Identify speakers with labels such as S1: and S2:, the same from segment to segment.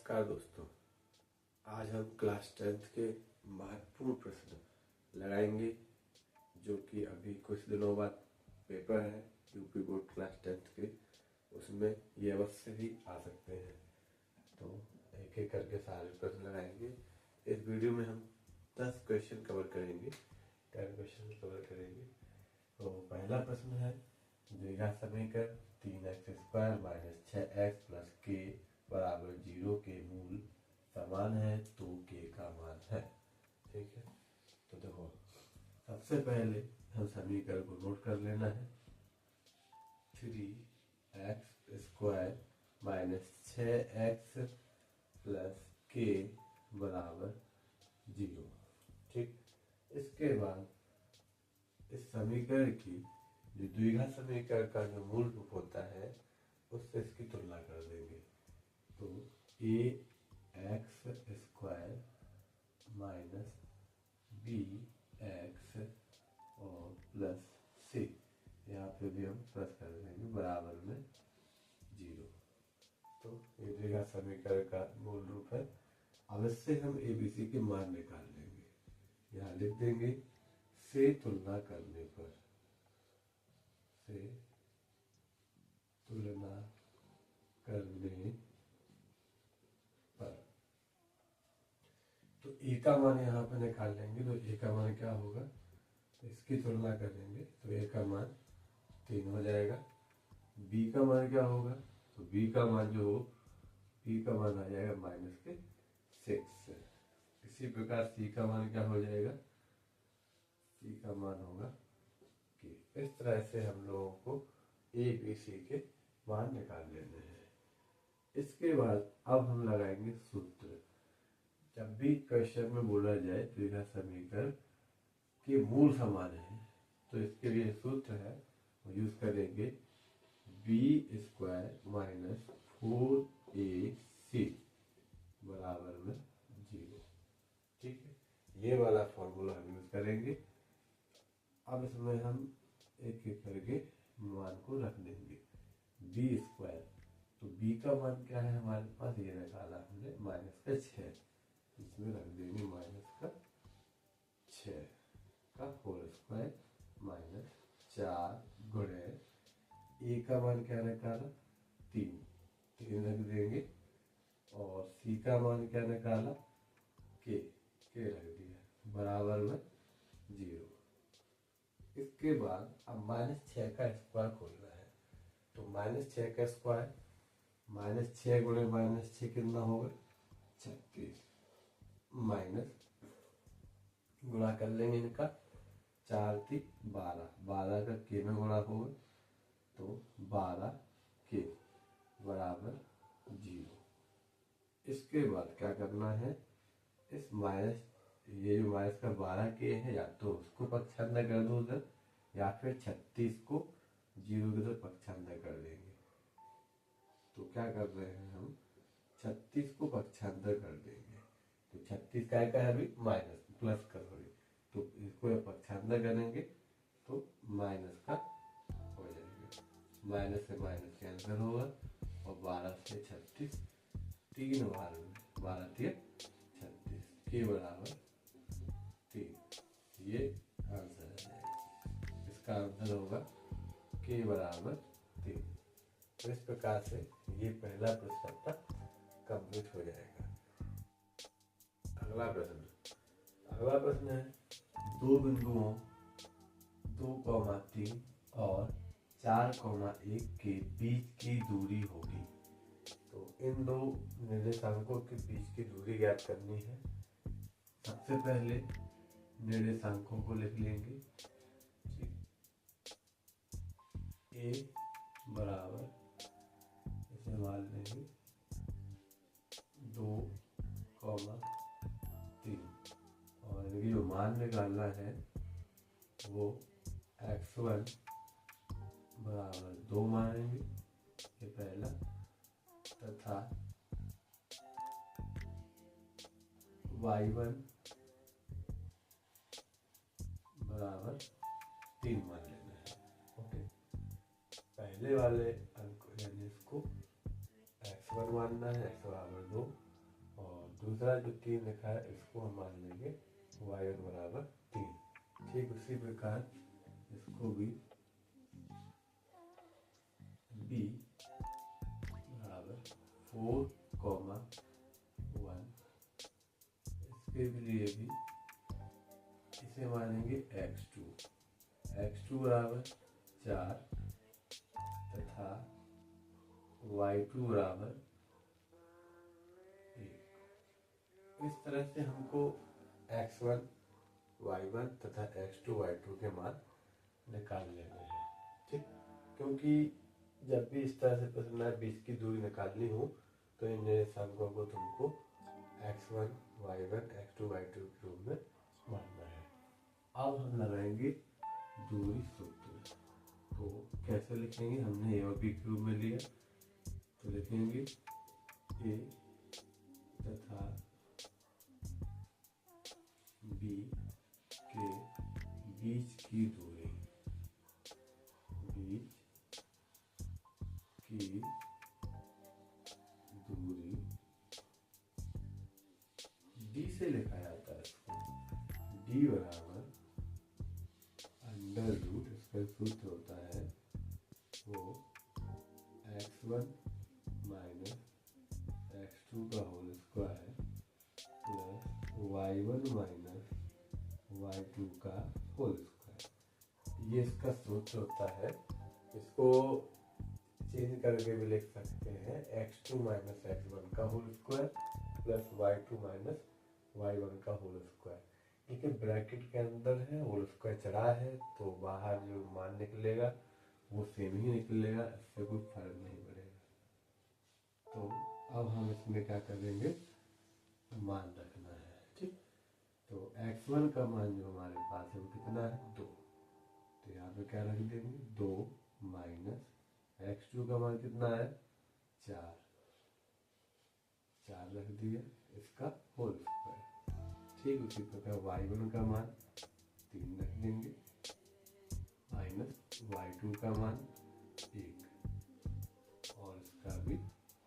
S1: नमस्कार दोस्तों, आज हम क्लास 10th के महत्वपूर्ण प्रश्न लगाएंगे जो कि अभी कुछ दिनों बाद पेपर है यूपी बोर्ड क्लास 10th के। उसमें ये अवश्य ही आ सकते हैं, तो एक एक करके सारे प्रश्न लगाएंगे। इस वीडियो में हम 10 क्वेश्चन कवर करेंगे, 10 क्वेश्चन कवर करेंगे। तो पहला प्रश्न है, द्विघात समीकरण 3x² - 6x + k बराबर 0 के मूल समान है तो k का मान है। ठीक है, तो देखो सबसे पहले हम समीकरण को नोट कर लेना है। 3x² - 6x + k बराबर 0। ठीक, इसके बाद इस समीकरण की जो द्विघात समीकरण का जो मूल रूप होता है उससे इसकी तुलना कर देंगे। तो ax² - bx और प्लस c, यहाँ पे भी हम प्लस कर देंगे बराबर में 0। तो ये द्विघात समीकरण का मूल रूप है। अब इससे हम abc के मान निकाल लेंगे। यहाँ लिख देंगे से तुलना करने पर, से तुलना करने पर, तो ए का मान यहाँ पे निकाल लेंगे। तो ए का मान क्या होगा, तो इसकी तुलना करेंगे तो ए का मान 3 हो जाएगा। बी का मान क्या होगा, तो बी का मान जो हो, बी का मान आ जाएगा -6। इसी प्रकार सी का मान क्या हो जाएगा, सी का मान होगा कि इस तरह से हम लोगों को ए बी सी के मान निकाल लेने हैं। इसके बाद अब हम लगाएंगे सूत्र। जब भी क्वेश्चन में बोला जाए द्विघात समीकरण के मूल समान है तो इसके लिए सूत्र है, यूज करेंगे b² - 4ac बराबर में 0। ठीक है, ये वाला फॉर्मूला हम यूज करेंगे। अब इसमें हम एक एक करके मान को रख देंगे। b², तो b का मान क्या है हमारे पास, ये निकाला हमने -6, इसमें रख देंगे -6 का होल स्क्वायर -4 गुणे ए का मान क्या निकाला 3 रख देंगे, और सी का मान क्या निकाला के रख दिया बराबर में 0। इसके बाद अब -6 का स्क्वायर खोलना है। तो -6 का स्क्वायर, -6 गुणे -6 कितना होगा 36, माइनस गुणा कर लेंगे इनका, 4 × 3 = 12, 12 का के में गुणा होगा तो 12 के बराबर 0। इसके बाद क्या करना है, इस ये जो माइनस का 12 के है, या तो उसको पक्षांतर कर दो उधर, या फिर 36 को 0 की तरफ पक्षांतर कर देंगे। तो क्या कर रहे हैं हम, 36 को पक्षांतर कर देंगे। तो 36 का है अभी माइनस प्लस करोगे, तो इसको पक्षांतर करेंगे तो माइनस का हो जाएगा, माइनस से माइनस कैंसिल होगा, और 12 से 36 3 बार में 12 × 36 के बराबर 3। ये आंसर आ जाएगा, इसका आंसर होगा के बराबर 3। तो इस प्रकार से ये पहला प्रश्न आपका कंप्लीट हो जाएगा। अगला प्रश्न है, दो बिंदुओं 2,3 और 4,1 के बीच की दूरी होगी। तो इन दो निर्देशांकों के बीच की दूरी ज्ञात करनी है। सबसे पहले निर्देशांकों को लिख लेंगे। ए बराबर, इसे मान लेंगे 2,3, और इनकी जो मान निकालना है वो x1 बराबर 2 मानेंगे, ये पहला, तथा y1 बराबर 3 मान लेना है। ओके, पहले वाले अंक यानी इसको x1 मानना है, x बराबर 2, और दूसरा जो 3 लिखा है इसको हम मान लेंगे y1 बराबर 3। ठीक उसी प्रकार इसको भी b बराबर 4,1, इसके लिए भी इसे मानेंगे x2 बराबर 4 तथा y2 बराबर 1। इस तरह से हमको x1 y1 तथा x2 y2 के मान निकाल लेने हैं। ठीक, क्योंकि जब भी इस तरह से प्रश्न आए 20 की दूरी निकालनी हो तो इन निर्देशांकों को तुमको x1 y1 x2 y2 के रूप में मानना है। अब हम लगाएंगे दूरी सूत्र। तो कैसे लिखेंगे, हमने a और b के रूप में लिया तो लिखेंगे a तथा b के बीच की दूरी d से लिखा जाता है इसको। d बराबर अंडर रूट, इसका सूत्र होता है वो x1 माइनस x2 का whole square plus y1 minus y2 का होल स्क्वायर। ये इसका सूत्र होता है। इसको चेंज करके भी लिख सकते हैं x2 माइनस x1 का whole square plus y2 minus y1 का होल स्क्वायर। देखिए ब्रैकेट के अंदर है, होल स्क्वायर चढ़ा है तो बाहर जो मान निकलेगा वो सेम ही निकलेगा, इससे कोई फर्क नहीं पड़ेगा। तो अब हम इसमें क्या करेंगे, मान रखना है। ठीक, तो x1 का मान जो हमारे पास है वो कितना है 2, तो यहाँ पे क्या रख देंगे 2 माइनस x2 का मान कितना है 4 रख दिया, इसका होल स्क्वायर। ठीक उसी प्रकार y1 का मान 3 रख देंगे माइनस y2 का मान 1 और इसका भी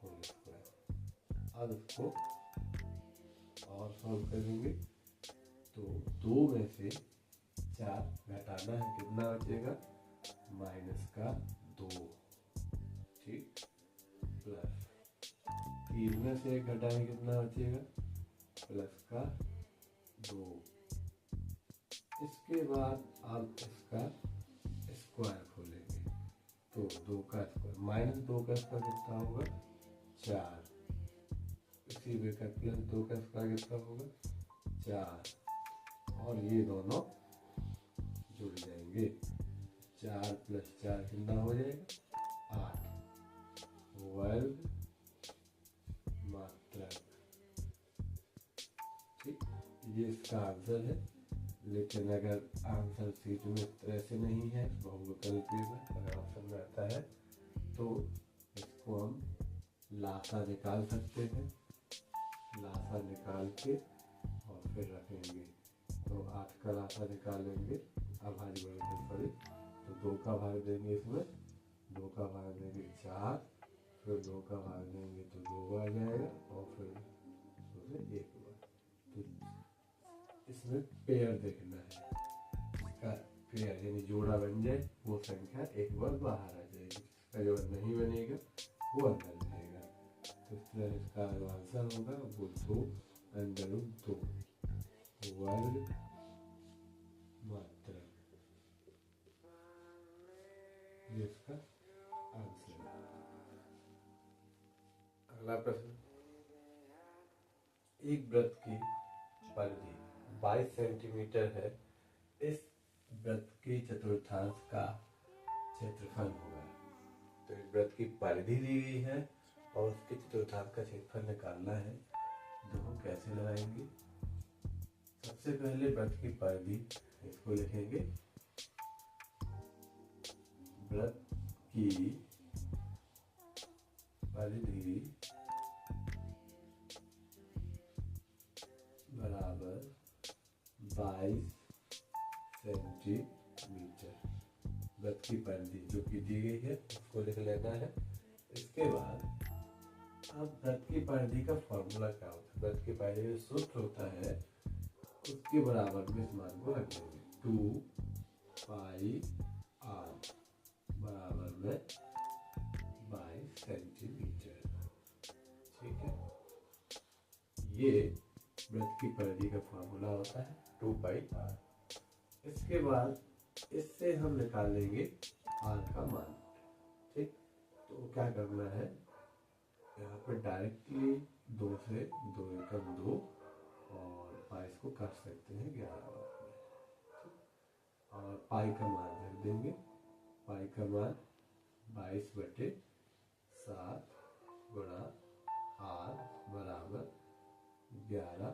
S1: होल स्क्वायर। अब इसको और सॉल्व करेंगे तो 2 में से 4 घटाना है, कितना बचेगा माइनस का 2। ठीक, प्लस 3 में से 1 घटाएंगे कितना बचेगा प्लस का 2। इसके बाद अब इसका स्क्वायर खोलेंगे तो 2 का स्क्वायर माइनस 2 का स्क्वायर कितना होगा 4, इसी प्रकार प्लस 2 का स्क्वायर कितना होगा 4 और ये दोनों जुड़ जाएंगे। 4 प्लस 4 कितना हो जाएगा 8 वर्ग मात्रक। ठीक, ये इसका आंसर है। लेकिन अगर आंसर सीट में इस तरह से नहीं है, बहुविकल्पी में अगर ऑप्शन में आता है तो इसको हम लासा निकाल सकते हैं। लासा निकाल के और फिर रखेंगे तो 8 का लासा निकालेंगे अभाज्य वर्ग सॉरी, तो 2 का भाग देंगे इसमें, 2 का भाग देंगे 4, फिर 2 का भाग देंगे तो 2 आ जाएगा और फिर 1 बार। तो इसमें पेयर देखना है, इसका पेयर यानी जोड़ा बन जाए वो संख्या एक बार बाहर आ जाएगी, इसका जोड़ा नहीं बनेगा वो अंदर रहेगा। तो इस तरह इसका जो आंसर होगा वो 2 अंडर रूट 2 वर्ग मात्रक, ये इसका आंसर है। अगला प्रश्न, एक वृत्त की परिधि 22 सेंटीमीटर है, इस वृत्त के चतुर्थांश का क्षेत्रफल होगा। तो इस वृत्त की परिधि दी गई है और उसके चतुर्थांश का क्षेत्रफल निकालना है। देखो कैसे लगाएंगे, सबसे पहले वृत्त की परिधि इसको लिखेंगे वृत्त की परिधि बराबर 22 सेंटीमीटर। वृत्त की परिधि जो कि दी गई है उसको लिख लेना है। इसके बाद अब वृत्त की परिधि का फॉर्मूला क्या होता है वृत्त के पहले जो सूत्र होता है उसके बराबर में इस मान को रख देंगे 2 πr बराबर में 22 सेंटीमीटर। ठीक है, ये वृत्त की परिधि का फॉर्मूला होता है 2πr। इसके बाद इससे हम निकाल लेंगे r का मान। ठीक, तो क्या करना है, यहाँ पर डायरेक्टली 2 से 2 एकम 2 और 22 को काट सकते हैं 11 बार में। और पाई का मान रख देंगे, पाई का मान 22/7 गुणा r बराबर 11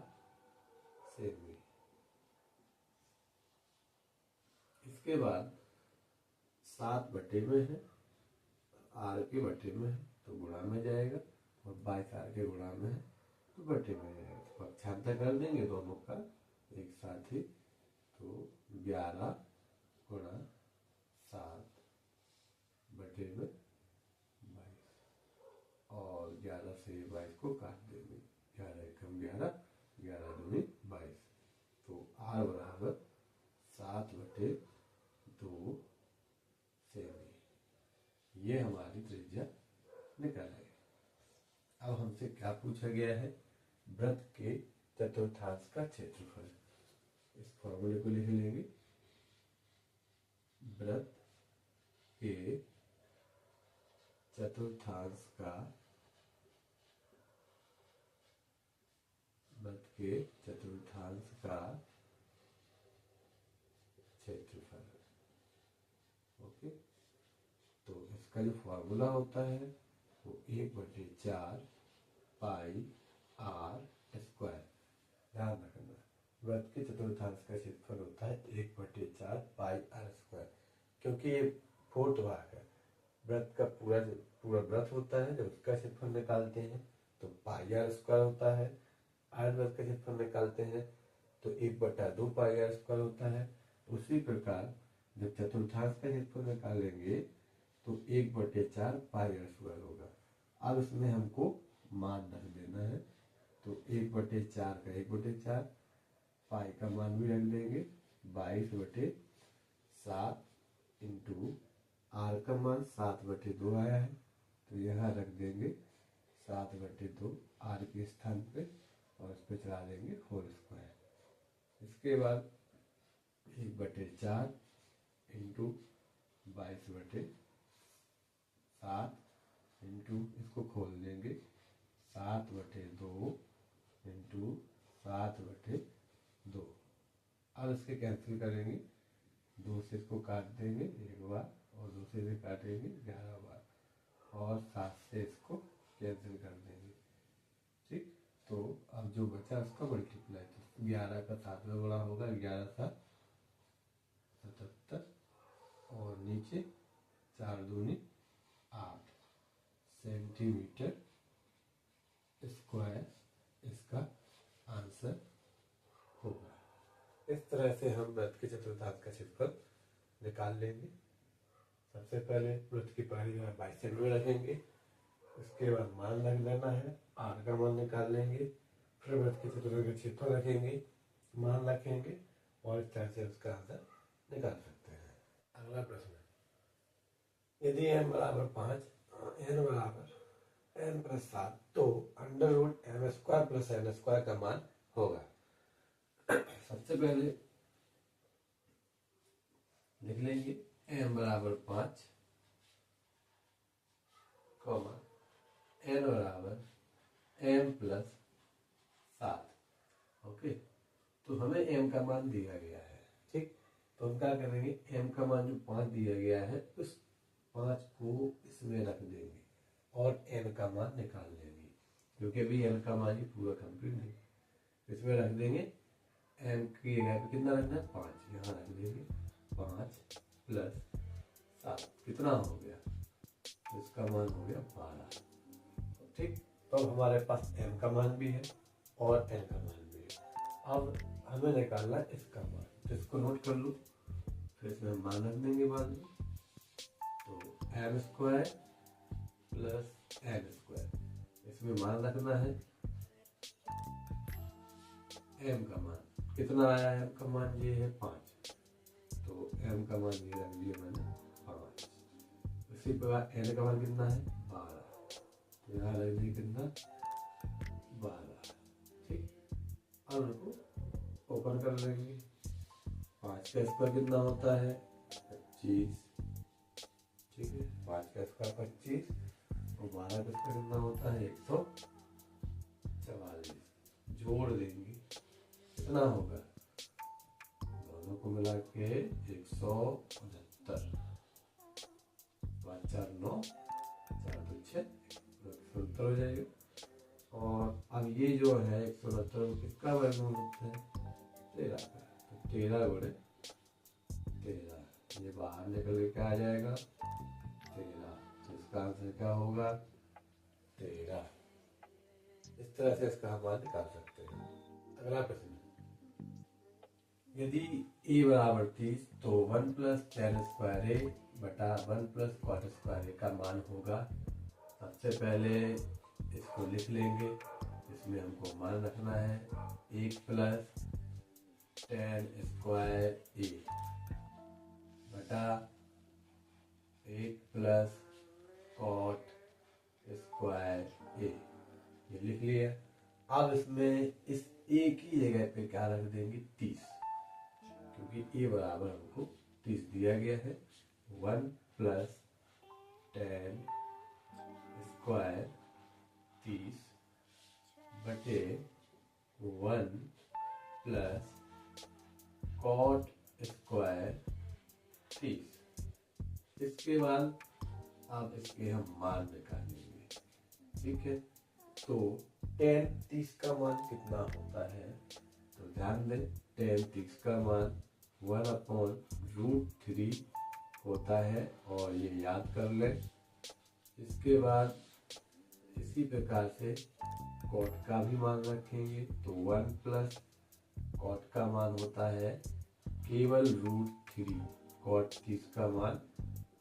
S1: सेमी। इसके बाद 7 बटे में है, r के बटे में है तो गुणा में जाएगा, और 22 r के गुणा में है तो बटे में जाएगा। तो पक्षांतर कर देंगे दोनों का एक साथ ही, तो 11 गुणा 7 बटे में 22, और 11 से 22 को काट देंगे, 11 एकम 11, 11 दूनी 22, तो r बराबर 7/2 सेमी। ये हमारी त्रिज्या निकल आई। अब हमसे क्या पूछा गया है, वृत्त के चतुर्थांश का क्षेत्रफल। इस फॉर्मूले को लिख लेंगे, वृत्त के चतुर्थांश का, वृत्त के चतुर्थांश का क्षेत्रफल। ओके, तो इसका जो फॉर्मूला होता है वो 1/4 पाई r स्क्वायर। ध्यान रखना, वृत्त के चतुर्थांश का क्षेत्रफल होता है 1/4 पाई r स्क्वायर, क्योंकि ये फोर्थ भाग है। वृत्त का पूरा वृत्त होता है, जब उसका क्षेत्रफल निकालते हैं तो पाई r स्क्वायर होता है। अर्धवृत्त का क्षेत्रफल निकालते हैं तो 1/2 पाई r स्क्वायर होता है। उसी प्रकार जब चतुर्थांश का क्षेत्रफल निकालेंगे तो 1/4 पाई r स्क्वायर होगा। अब इसमें हमको मान रख देना है, तो 1/4 का 1/4, पाई का मान भी रख देंगे 22/7 इंटू r का मान 7/2 आया है, तो यहाँ रख देंगे 7/2 r के स्थान पे, और इस पे चला देंगे होल स्क्वायर। इसके बाद 1/4 इंटू 22/7 इंटू, इसको खोल देंगे 7/2 इंटू 7/2। अब इसके कैंसिल करेंगे, 2 से इसको काट देंगे 1 बार, और 2 से भी काटेंगे 11 बार, और 7 से इसको कैंसिल कर देंगे। ठीक, तो अब जो बचा उसका मल्टीप्लाई, तो 11 का 7 में गुणा होगा, 11 7 77, और नीचे 4 दूनी 8 सेंटीमीटर स्क्वायर इसका आंसर होगा। इस तरह से हम वृत्त के चतुर्थांश का क्षेत्रफल निकाल लेंगे। सबसे पहले वृत्त की पहली 22 सेमी रखेंगे, उसके बाद मान रख लेना है, r का मान निकाल लेंगे, फिर वृत्त के चतुर्थांश का क्षेत्रफल रखेंगे, मान रखेंगे, और इस तरह से उसका आंसर निकाल सकते हैं। अगला प्रश्न, यदि n बराबर 5, n बराबर n+7, तो √m² + n² का मान होगा। सबसे पहले लिख लेंगे m बराबर 5, n बराबर m+7। ओके, तो हमें m का मान दिया गया है। ठीक, तो हम क्या करेंगे, m का मान जो 5 दिया गया है उस 5 को इसमें रख देंगे और n का मान निकाल लेंगे, क्योंकि अभी n का मान ही पूरा कंप्लीट नहीं। इसमें रख देंगे m की जगह पे कितना रखना है, 5, यहाँ रख देंगे 5 + 7 कितना हो गया, तो इसका मान हो गया 12। ठीक, तो हमारे पास m का मान भी है और n का मान भी है। अब हमें निकालना है इसका मान, तो इसको नोट कर लो, फिर इसमें हम मान रख देंगे बाद में। तो m² + n², इसमें मान रखना है m का मान कितना आया है, m का मान ये है 5, तो m का मान ये रख दिया मैंने 5। इसी प्रकार n का मान कितना है 12, तो यहाँ रख दिया कितना 12। ठीक, अब उनको ओपन कर लेंगे। 5 का स्क्वायर कितना होता है 25। ठीक है, 5 का स्क्वायर 25 और 12 का स्क्वायर कितना होता है 144। जोड़ देंगे कितना होगा, दोनों को मिला के 169। 5 4 9 4 2 6 169 हो जाएगा। और अब ये जो है 169 किसका वर्गमूल होता है 13 का, तो 13 गुणे 13 ये बाहर निकल के क्या आ जाएगा 13, तो इसका आंसर क्या होगा 13। इस तरह से इसका हम मान निकाल सकते हैं। अगला प्रश्न, यदि a बराबर 30 तो 1 + tan स्क्वायर a बटा 1 + cot स्क्वायर a का मान होगा। सबसे पहले इसको लिख लेंगे, इसमें हमको मान रखना है 1 + tan स्क्वायर a बटा 1 + cot स्क्वायर a, ये लिख लिया। अब इसमें इस a की जगह पे क्या रख देंगे 30, क्योंकि a बराबर हमको 30 दिया गया है। 1 + tan स्क्वायर 30 बटे 1 + cot स्क्वायर 30। इसके बाद अब इसके हम मान निकालेंगे। ठीक है, तो tan 30 का मान कितना होता है, तो ध्यान दें tan 30 का मान 1/√3 होता है, और ये याद कर लें। इसके बाद इसी प्रकार से cot का भी मान रखेंगे, तो 1 + cot का मान होता है केवल √3, cot 30 का मान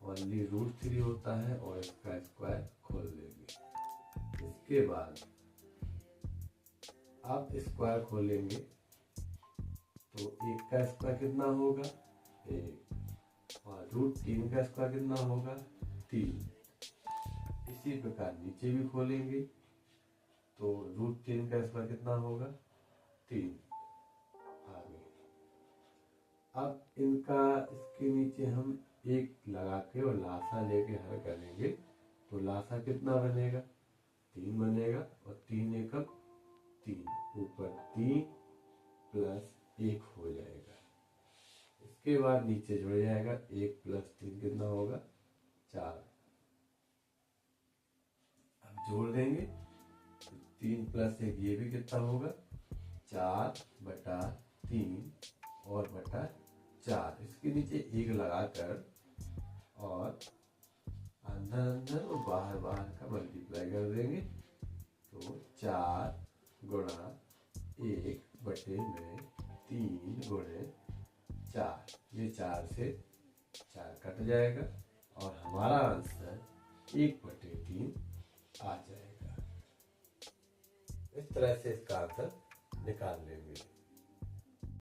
S1: ओनली √3 होता है, और इसका स्क्वायर खोल देंगे। इसके बाद अब स्क्वायर खोलेंगे, तो 1 का स्क्वायर कितना होगा 1, और √3 का स्क्वायर कितना होगा 3। इसी प्रकार नीचे भी खोलेंगे, तो √3 का स्क्वायर कितना होगा 3। आगे अब इनका इसके नीचे हम 1 लगा के और लासा लेके हल करेंगे, तो लासा कितना बनेगा 3 बनेगा, और 3 एकम 3, ऊपर 3 + 1 हो जाएगा। इसके बाद नीचे जुड़ जाएगा 1 + 3 कितना होगा 4। अब जोड़ देंगे, 3 + 1 ये भी कितना होगा 4/3 और बटा 4। इसके नीचे 1 लगाकर और अंदर अंदर और बाहर बाहर का मल्टीप्लाई कर देंगे, तो 4 गुणा 1/3 गुणे 4, ये 4 से 4 कट जाएगा, और हमारा आंसर 1/3 आ जाएगा। इस तरह से इसका आंसर निकाल लेंगे।